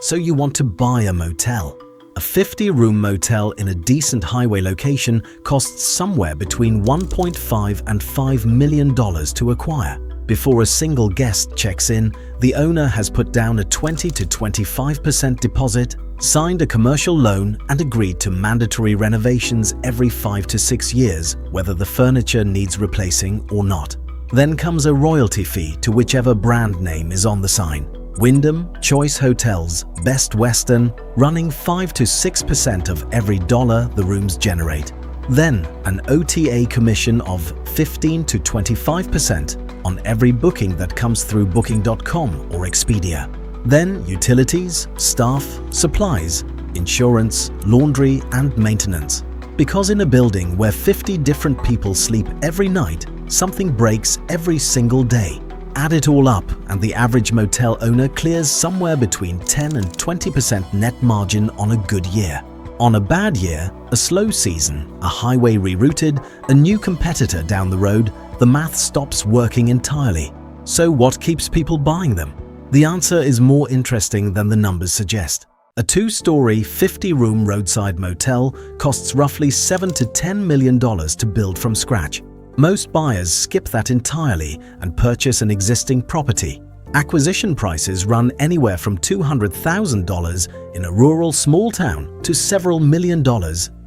so you want to buy a motel. A 50-room motel in a decent highway location costs somewhere between $1.5 and $5 million to acquire. Before a single guest checks in, the owner has put down a 20 to 25% deposit, signed a commercial loan, and agreed to mandatory renovations every 5 to 6 years, whether the furniture needs replacing or not. Then comes a royalty fee to whichever brand name is on the sign. Wyndham, Choice Hotels, Best Western, running 5 to 6% of every dollar the rooms generate. Then an OTA commission of 15 to 25% on every booking that comes through Booking.com or Expedia. Then utilities, staff, supplies, insurance, laundry, and maintenance. Because in a building where 50 different people sleep every night, something breaks every single day. Add it all up, and the average motel owner clears somewhere between 10 and 20% net margin on a good year. On a bad year, a slow season, a highway rerouted, a new competitor down the road, the math stops working entirely. So what keeps people buying them? The answer is more interesting than the numbers suggest. A 2-story, 50-room roadside motel costs roughly $7 to $10 million to build from scratch. Most buyers skip that entirely and purchase an existing property. Acquisition prices run anywhere from $200,000 in a rural small town to several $1 million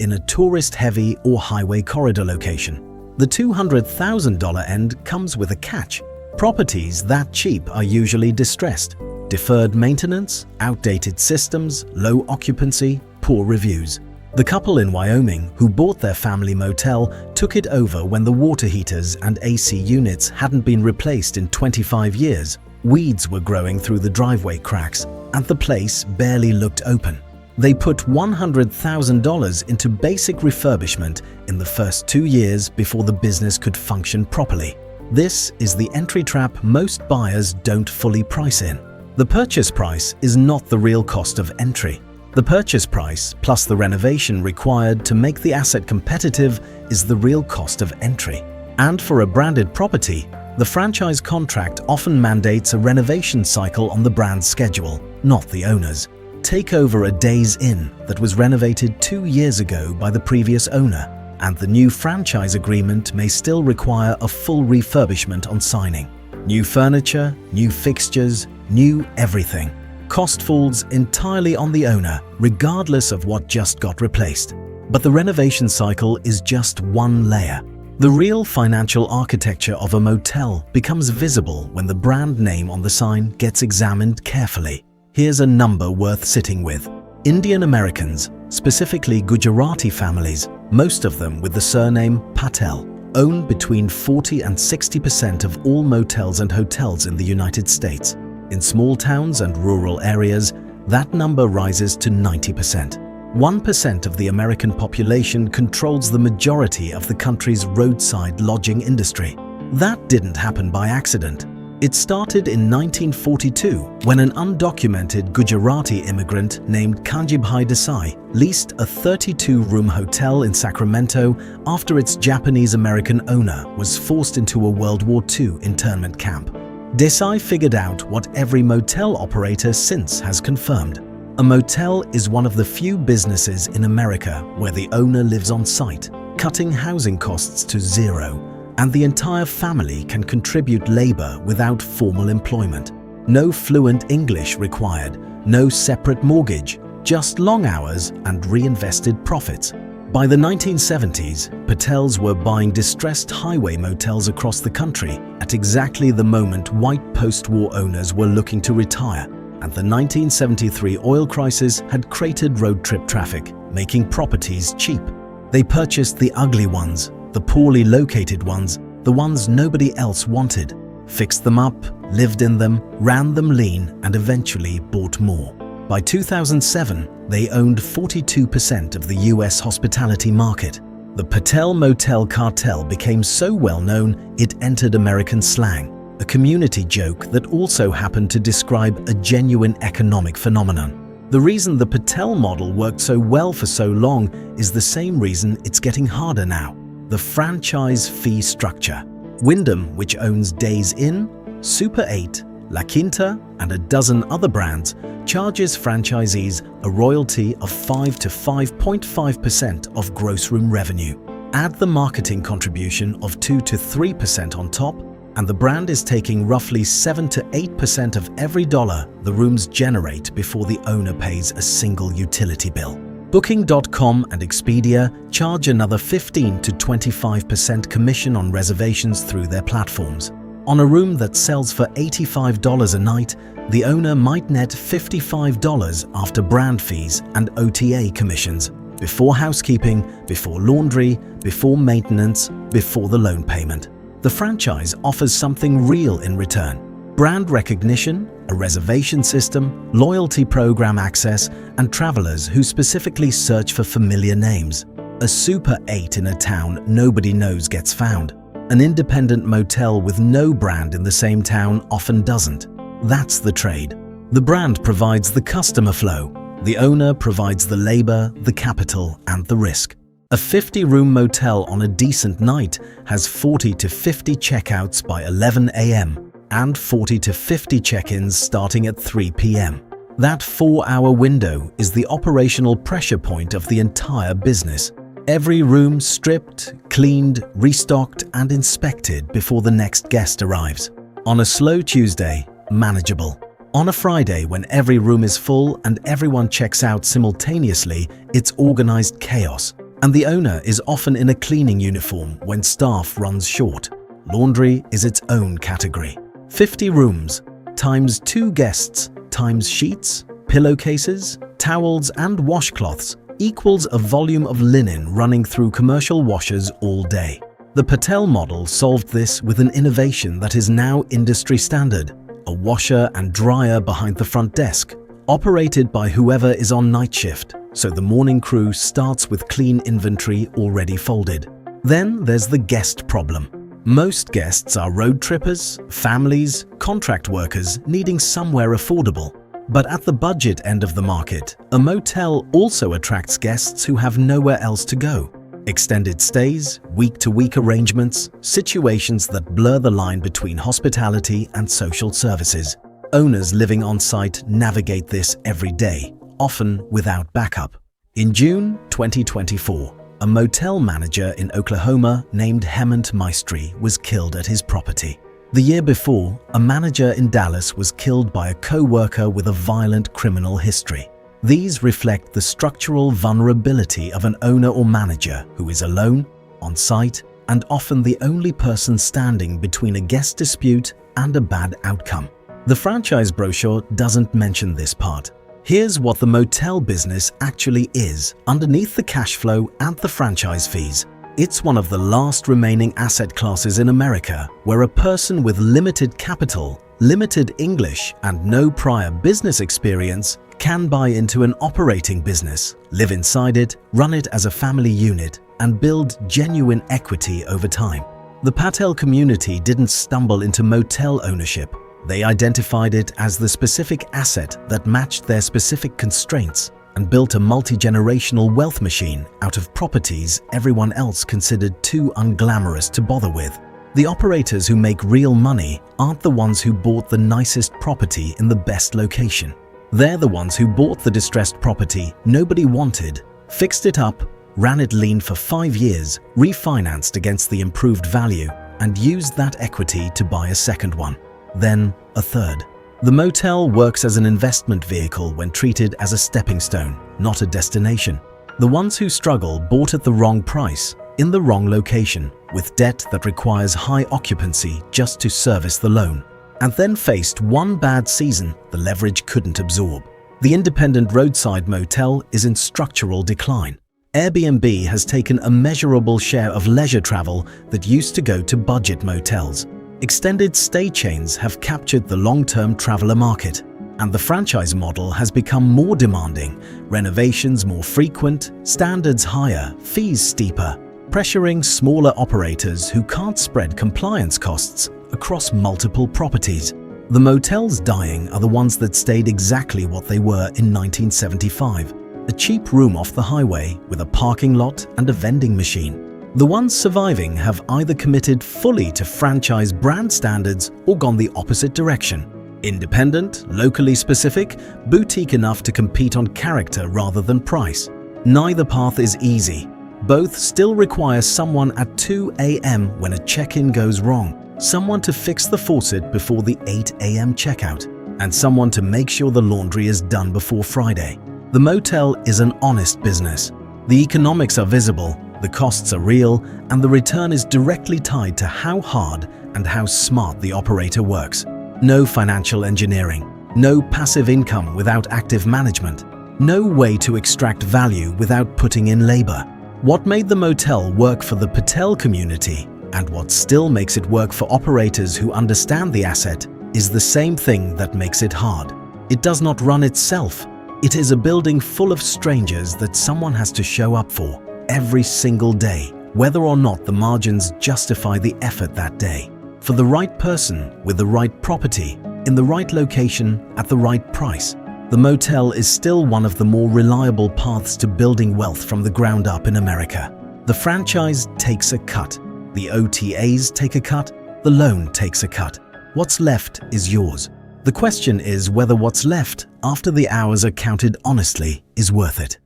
in a tourist-heavy or highway corridor location. The $200,000 end comes with a catch. Properties that cheap are usually distressed. Deferred maintenance, outdated systems, low occupancy, poor reviews. The couple in Wyoming who bought their family motel took it over when the water heaters and AC units hadn't been replaced in 25 years. Weeds were growing through the driveway cracks, and the place barely looked open. They put $100,000 into basic refurbishment in the first 2 years before the business could function properly. This is the entry trap most buyers don't fully price in. The purchase price is not the real cost of entry. The purchase price plus the renovation required to make the asset competitive is the real cost of entry. And for a branded property, the franchise contract often mandates a renovation cycle on the brand's schedule, not the owner's. Take over a Days Inn that was renovated 2 years ago by the previous owner, and the new franchise agreement may still require a full refurbishment on signing. New furniture, new fixtures, new everything. Cost falls entirely on the owner, regardless of what just got replaced. But the renovation cycle is just one layer. The real financial architecture of a motel becomes visible when the brand name on the sign gets examined carefully. Here's a number worth sitting with. Indian Americans, specifically Gujarati families, most of them with the surname Patel, own between 40 and 60% of all motels and hotels in the United States. In small towns and rural areas, that number rises to 90%. 1% of the American population controls the majority of the country's roadside lodging industry. That didn't happen by accident. It started in 1942 when an undocumented Gujarati immigrant named Kanjibhai Desai leased a 32-room hotel in Sacramento after its Japanese-American owner was forced into a World War II internment camp. Desai figured out what every motel operator since has confirmed. A motel is one of the few businesses in America where the owner lives on site, cutting housing costs to zero, and the entire family can contribute labor without formal employment. No fluent English required, no separate mortgage, just long hours and reinvested profits. By the 1970s, Patels were buying distressed highway motels across the country at exactly the moment white post-war owners were looking to retire, and the 1973 oil crisis had cratered road trip traffic, making properties cheap. They purchased the ugly ones, the poorly located ones, the ones nobody else wanted, fixed them up, lived in them, ran them lean, and eventually bought more. By 2007, they owned 42% of the US hospitality market. The Patel Motel cartel became so well known it entered American slang, a community joke that also happened to describe a genuine economic phenomenon. The reason the Patel model worked so well for so long is the same reason it's getting harder now: the franchise fee structure. Wyndham, which owns Days Inn, Super 8, La Quinta, and a dozen other brands, charges franchisees a royalty of 5 to 5.5% of gross room revenue. Add the marketing contribution of 2 to 3% on top, and the brand is taking roughly 7 to 8% of every dollar the rooms generate before the owner pays a single utility bill. Booking.com and Expedia charge another 15 to 25% commission on reservations through their platforms. On a room that sells for $85 a night, the owner might net $55 after brand fees and OTA commissions, before housekeeping, before laundry, before maintenance, before the loan payment. The franchise offers something real in return: brand recognition, a reservation system, loyalty program access, and travelers who specifically search for familiar names. A Super 8 in a town nobody knows gets found. An independent motel with no brand in the same town often doesn't. That's the trade. The brand provides the customer flow. The owner provides the labor, the capital, and the risk. A 50-room motel on a decent night has 40 to 50 checkouts by 11 a.m. and 40 to 50 check-ins starting at 3 p.m. That 4-hour window is the operational pressure point of the entire business. Every room stripped, cleaned, restocked, and inspected before the next guest arrives. On a slow Tuesday, manageable. On a Friday, when every room is full and everyone checks out simultaneously, it's organized chaos. And the owner is often in a cleaning uniform when staff runs short. Laundry is its own category. 50 rooms, times 2 guests, times sheets, pillowcases, towels, and washcloths equals a volume of linen running through commercial washers all day. The Motel model solved this with an innovation that is now industry standard: a washer and dryer behind the front desk, operated by whoever is on night shift, so the morning crew starts with clean inventory already folded. Then there's the guest problem. Most guests are road trippers, families, contract workers needing somewhere affordable. But at the budget end of the market, a motel also attracts guests who have nowhere else to go. Extended stays, week-to-week arrangements, situations that blur the line between hospitality and social services. Owners living on site navigate this every day, often without backup. In June 2024, a motel manager in Oklahoma named Hemant Maestri was killed at his property. The year before, a manager in Dallas was killed by a co-worker with a violent criminal history. These reflect the structural vulnerability of an owner or manager who is alone, on site, and often the only person standing between a guest dispute and a bad outcome. The franchise brochure doesn't mention this part. Here's what the motel business actually is underneath the cash flow and the franchise fees. It's one of the last remaining asset classes in America where a person with limited capital, limited English, and no prior business experience can buy into an operating business, live inside it, run it as a family unit, and build genuine equity over time. The Patel community didn't stumble into motel ownership. They identified it as the specific asset that matched their specific constraints and built a multi-generational wealth machine out of properties everyone else considered too unglamorous to bother with. The operators who make real money aren't the ones who bought the nicest property in the best location. They're the ones who bought the distressed property nobody wanted, fixed it up, ran it lean for 5 years, refinanced against the improved value, and used that equity to buy a second one, then a third. The motel works as an investment vehicle when treated as a stepping stone, not a destination. The ones who struggle bought at the wrong price, in the wrong location, with debt that requires high occupancy just to service the loan, and then faced one bad season the leverage couldn't absorb. The independent roadside motel is in structural decline. Airbnb has taken a measurable share of leisure travel that used to go to budget motels. Extended stay chains have captured the long-term traveler market, and the franchise model has become more demanding, renovations more frequent, standards higher, fees steeper, pressuring smaller operators who can't spread compliance costs across multiple properties. The motels dying are the ones that stayed exactly what they were in 1975, a cheap room off the highway with a parking lot and a vending machine. The ones surviving have either committed fully to franchise brand standards or gone the opposite direction. Independent, locally specific, boutique enough to compete on character rather than price. Neither path is easy. Both still require someone at 2 a.m. when a check-in goes wrong, someone to fix the faucet before the 8 a.m. checkout, and someone to make sure the laundry is done before Friday. The motel is an honest business. The economics are visible, the costs are real, and the return is directly tied to how hard and how smart the operator works. No financial engineering, no passive income without active management, no way to extract value without putting in labor. What made the motel work for the Patel community, and what still makes it work for operators who understand the asset, is the same thing that makes it hard. It does not run itself. It is a building full of strangers that someone has to show up for every single day, whether or not the margins justify the effort that day. For the right person, with the right property, in the right location, at the right price, the motel is still one of the more reliable paths to building wealth from the ground up in America. The franchise takes a cut, the OTAs take a cut, the loan takes a cut. What's left is yours. The question is whether what's left, after the hours are counted honestly, is worth it.